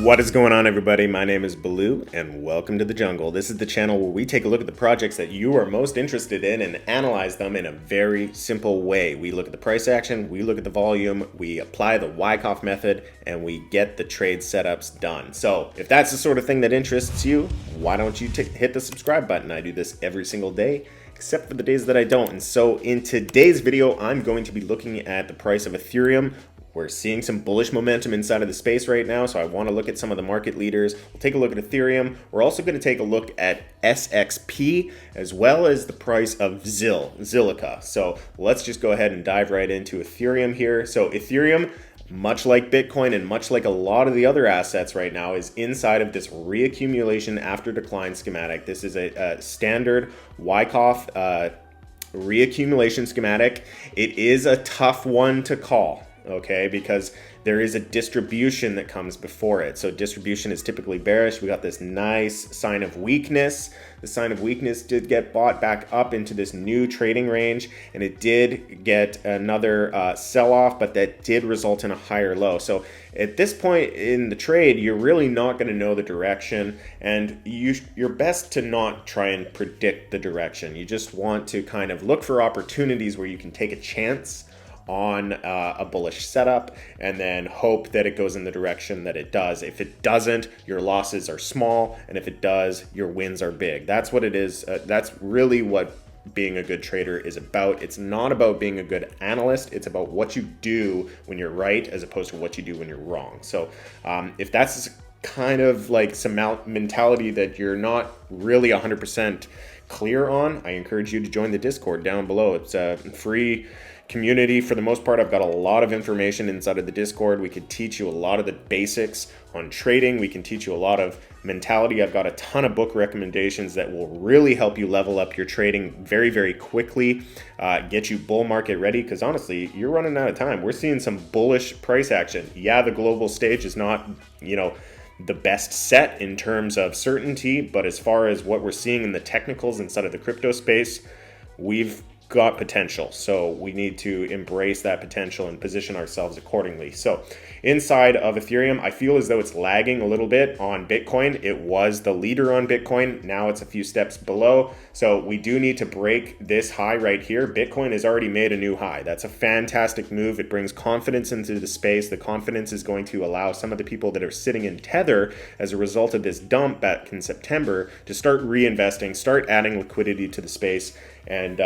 What is going on, everybody? My name is Baloo and welcome to the jungle. This is the channel where we take a look at the projects that you are most interested in and analyze them in a very simple way. We look at the price action, we look at the volume, we apply the Wyckoff method, and we get the trade setups done. So if that's the sort of thing that interests you, why don't you hit the subscribe button? I do this every single day, except for the days that I don't. And so in today's video, I'm going to be looking at the price of Ethereum. We're seeing some bullish momentum inside of the space right now, so I want to look at some of the market leaders. We'll take a look at Ethereum. We're also going to take a look at SXP, as well as the price of ZIL, Zilliqa. So let's just go ahead and dive right into Ethereum here. So Ethereum, much like Bitcoin and much like a lot of the other assets right now, is inside of this reaccumulation after decline schematic. This is a standard Wyckoff reaccumulation schematic. It is a tough one to call. Okay, because there is a distribution that comes before it. So distribution is typically bearish. We got this nice sign of weakness. The sign of weakness did get bought back up into this new trading range, and it did get another sell-off, but that did result in a higher low. So at this point in the trade, you're really not going to know the direction, and you're best to not try and predict the direction. You just want to kind of look for opportunities where you can take a chance on a bullish setup and then hope that it goes in the direction that it does. If it doesn't, your losses are small, and if it does, your wins are big. That's what it is. That's really what being a good trader is about. It's not about being a good analyst. It's about what you do when you're right as opposed to what you do when you're wrong. So if that's kind of like some mentality that you're not really 100% clear on, I encourage you to join the Discord down below. It's a free community for the most part. I've got a lot of information inside of the Discord. We could teach you a lot of the basics on trading. We can teach you a lot of mentality. I've got a ton of book recommendations that will really help you level up your trading very, very quickly, get you bull market ready, because honestly, you're running out of time. We're seeing some bullish price action. Yeah, the global stage is not, the best set in terms of certainty, but as far as what we're seeing in the technicals inside of the crypto space, we've got potential. So we need to embrace that potential and position ourselves accordingly. So inside of Ethereum, I feel as though it's lagging a little bit on Bitcoin. It was the leader on Bitcoin. Now it's a few steps below. So we do need to break this high right here. Bitcoin has already made a new high. That's a fantastic move. It brings confidence into the space. The confidence is going to allow some of the people that are sitting in Tether as a result of this dump back in September to start reinvesting, start adding liquidity to the space, and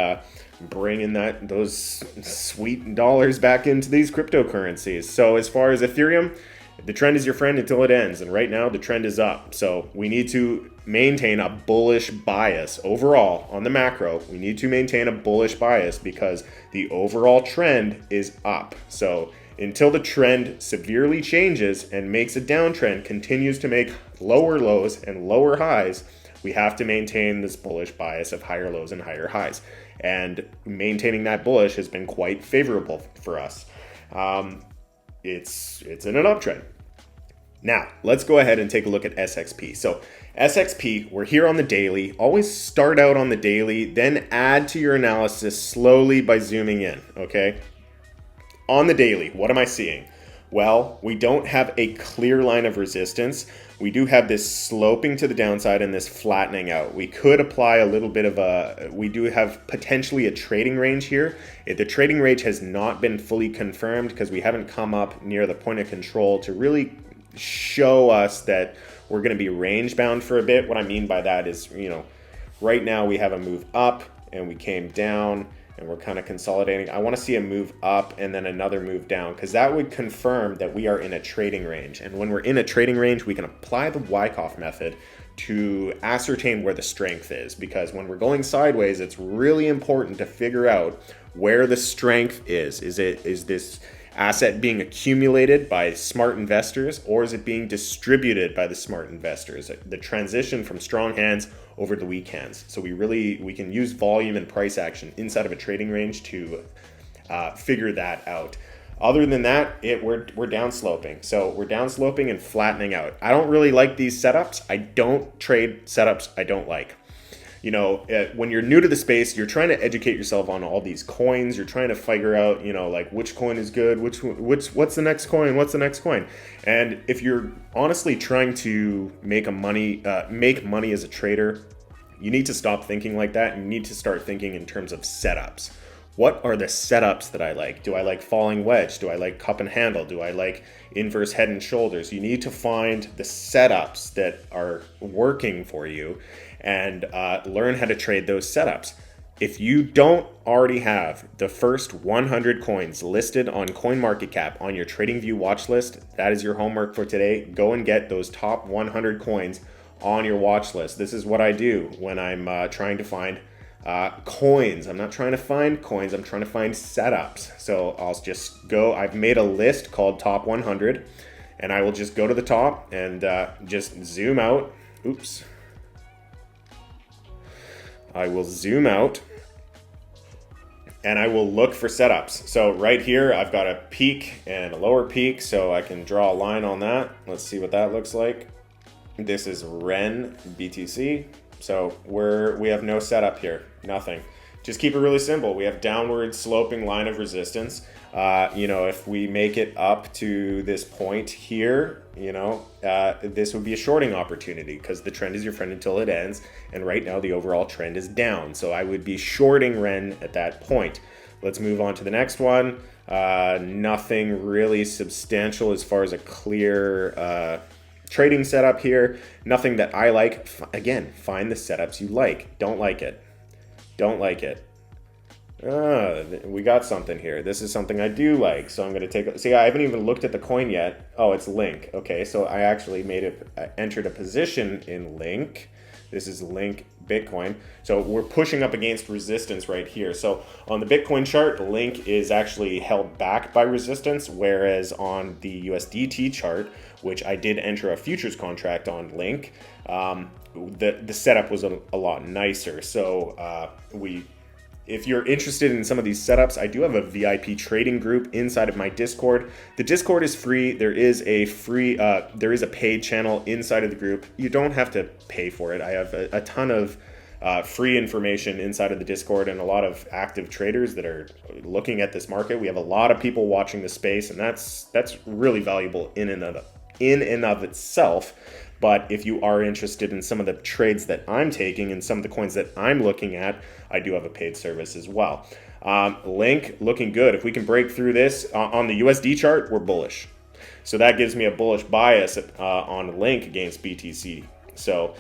bringing those sweet dollars back into these cryptocurrencies. So as far as Ethereum, the trend is your friend until it ends, and right now the trend is up. So we need to maintain a bullish bias overall on the macro. We need to maintain a bullish bias because the overall trend is up. So until the trend severely changes and makes a downtrend, continues to make lower lows and lower highs, we have to maintain this bullish bias of higher lows and higher highs. And maintaining that bullish has been quite favorable for us. It's in an uptrend. Now, let's go ahead and take a look at SXP. So SXP, we're here on the daily. Always start out on the daily, then add to your analysis slowly by zooming in, okay? On the daily, what am I seeing? Well, we don't have a clear line of resistance. We do have this sloping to the downside and this flattening out. We could apply a little bit of we do have potentially a trading range here. The trading range has not been fully confirmed because we haven't come up near the point of control to really show us that we're going to be range bound for a bit. What I mean by that is, right now we have a move up and we came down, and we're kind of consolidating. I want to see a move up and then another move down, because that would confirm that we are in a trading range. And when we're in a trading range, we can apply the Wyckoff method to ascertain where the strength is, because when we're going sideways, it's really important to figure out where the strength is. Is this asset being accumulated by smart investors, or is it being distributed by the smart investors? The transition from strong hands over the weak hands. So we can use volume and price action inside of a trading range to figure that out. Other than that, we're down sloping. So we're down sloping and flattening out. I don't really like these setups. I don't trade setups I don't like. you know, when you're new to the space, you're trying to educate yourself on all these coins. You're trying to figure out, you know, like which coin is good, what's the next coin, what's the next coin. And if you're honestly trying to make money as a trader, you need to stop thinking like that. You need to start thinking in terms of setups. What are the setups that I like? Do I like falling wedge? Do I like cup and handle? Do I like inverse head and shoulders? You need to find the setups that are working for you and learn how to trade those setups. If you don't already have the first 100 coins listed on CoinMarketCap on your TradingView watch list, that is your homework for today. Go and get those top 100 coins on your watch list. This is what I do when I'm trying to find coins. I'm not trying to find coins, I'm trying to find setups. So I'll just go, I've made a list called top 100, and I will just go to the top and just zoom out. Oops. I will zoom out and I will look for setups. So right here, I've got a peak and a lower peak, so I can draw a line on that. Let's see what that looks like. This is REN BTC. So we have no setup here, nothing. Just keep it really simple. We have downward sloping line of resistance. You know, if we make it up to this point here, you know, this would be a shorting opportunity because the trend is your friend until it ends. And right now the overall trend is down. So I would be shorting REN at that point. Let's move on to the next one. Nothing really substantial as far as a clear trading setup here. Nothing that I like. Again, find the setups you like. Don't like it. Don't like it. We got something here. This is something I do like. So I'm going to take, see, I haven't even looked at the coin yet. Oh, it's Link. Okay, so I actually entered a position in Link. This is Link Bitcoin. So we're pushing up against resistance right here. So on the Bitcoin chart, Link is actually held back by resistance, whereas on the USDT chart, which I did enter a futures contract on Link, the setup was a lot nicer. So if you're interested in some of these setups, I do have a VIP trading group inside of my Discord. The Discord is free. There is a paid channel inside of the group. You don't have to pay for it. I have a ton of free information inside of the Discord and a lot of active traders that are looking at this market. We have a lot of people watching the space, and that's really valuable in and of itself. But if you are interested in some of the trades that I'm taking and some of the coins that I'm looking at, I do have a paid service as well. Link looking good. If we can break through this on the USD chart, we're bullish. So that gives me a bullish bias on Link against BTC. So,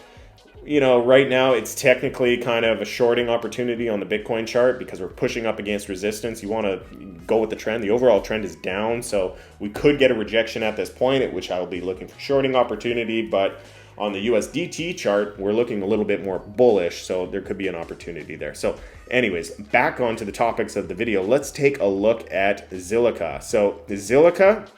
you know, right now it's technically kind of a shorting opportunity on the Bitcoin chart because we're pushing up against resistance. You want to go with the trend. The overall trend is down, so we could get a rejection at this point, at which I will be looking for shorting opportunity. But on the USDT chart, we're looking a little bit more bullish, so there could be an opportunity there. So anyways, back onto the topics of the video. Let's take a look at Zilliqa. So Zilliqa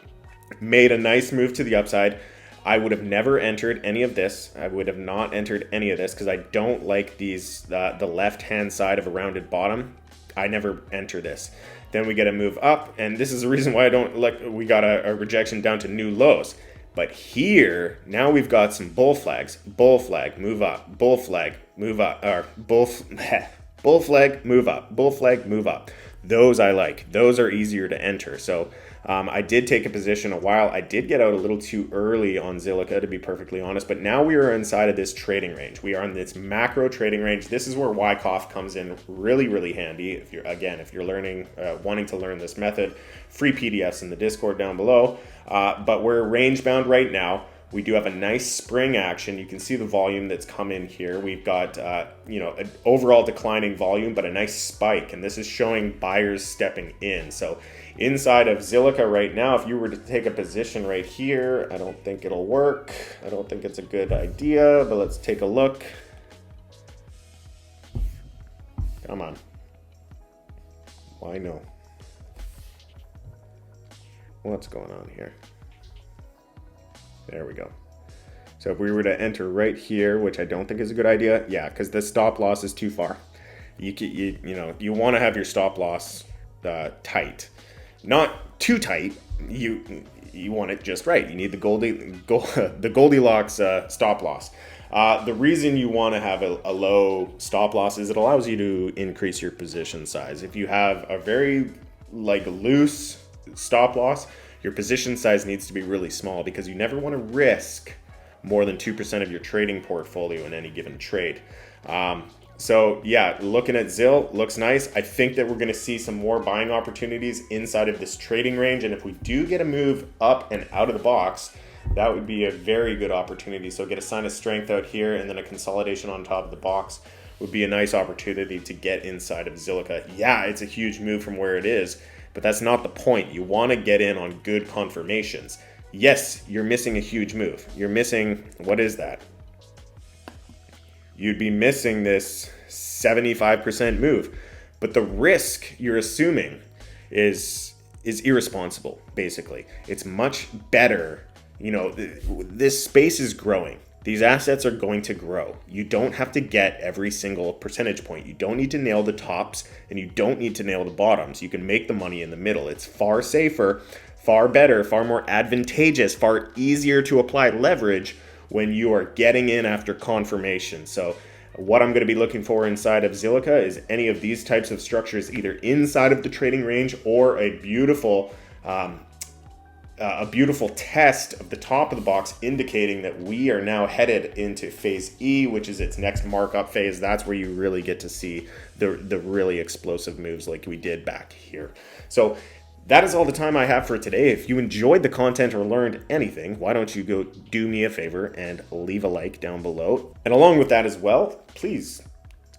made a nice move to the upside. I would have never entered any of this. I would have not entered any of this because I don't like these, the left-hand side of a rounded bottom. I never enter this. Then we get a move up, and this is the reason why I don't like, we got a rejection down to new lows. But here, now we've got some bull flags. Bull flag, move up. Bull flag, move up. Or bull flag, move up. Bull flag, move up. Those I like. Those are easier to enter. So I did take a position a while. I did get out a little too early on Zilliqa, to be perfectly honest, but now we are inside of this trading range. We are in this macro trading range. This is where Wyckoff comes in really, really handy. If you're learning, wanting to learn this method, free PDFs in the Discord down below. But we're range bound right now. We do have a nice spring action. You can see the volume that's come in here. We've got, an overall declining volume, but a nice spike. And this is showing buyers stepping in. So inside of Zilliqa right now, if you were to take a position right here, I don't think it'll work. I don't think it's a good idea, but let's take a look. Come on. Why no? What's going on here? There we go. So if we were to enter right here, which I don't think is a good idea, yeah, because the stop loss is too far. You want to have your stop loss tight, not too tight. You want it just right. You need the Goldilocks stop loss. The reason you want to have a low stop loss is it allows you to increase your position size. If you have a very loose stop loss, your position size needs to be really small because you never want to risk more than 2% of your trading portfolio in any given trade. So yeah, looking at ZIL looks nice. I think that we're going to see some more buying opportunities inside of this trading range. And if we do get a move up and out of the box, that would be a very good opportunity. So get a sign of strength out here and then a consolidation on top of the box would be a nice opportunity to get inside of Zilliqa. Yeah, it's a huge move from where it is, but that's not the point. You want to get in on good confirmations. Yes, you're missing a huge move. You're missing, what is that? You'd be missing this 75% move. But the risk you're assuming is irresponsible, basically. It's much better. This space is growing. These assets are going to grow. You don't have to get every single percentage point. You don't need to nail the tops and you don't need to nail the bottoms. You can make the money in the middle. It's far safer, far better, far more advantageous, far easier to apply leverage when you are getting in after confirmation. So what I'm going to be looking for inside of Zilliqa is any of these types of structures either inside of the trading range or a beautiful test of the top of the box indicating that we are now headed into phase E, which is its next markup phase. That's where you really get to see the really explosive moves like we did back here. So that is all the time I have for today. If you enjoyed the content or learned anything, why don't you go do me a favor and leave a like down below. And along with that as well, please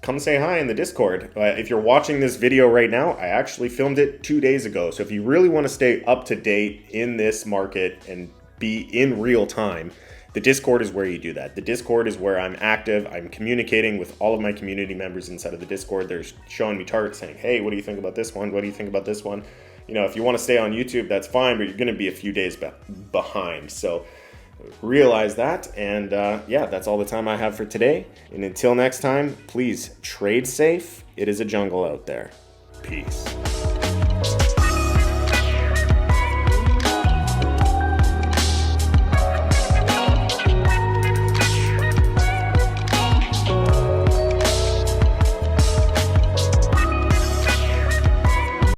come say hi in the Discord. If you're watching this video right now, I actually filmed it 2 days ago. So if you really want to stay up to date in this market and be in real time, the Discord is where you do that. The Discord is where I'm active. I'm communicating with all of my community members inside of the Discord. They're showing me charts saying, hey, what do you think about this one? What do you think about this one? If you want to stay on YouTube, that's fine, but you're going to be a few days behind. So realize that. And yeah, that's all the time I have for today. And until next time, please trade safe. It is a jungle out there. Peace.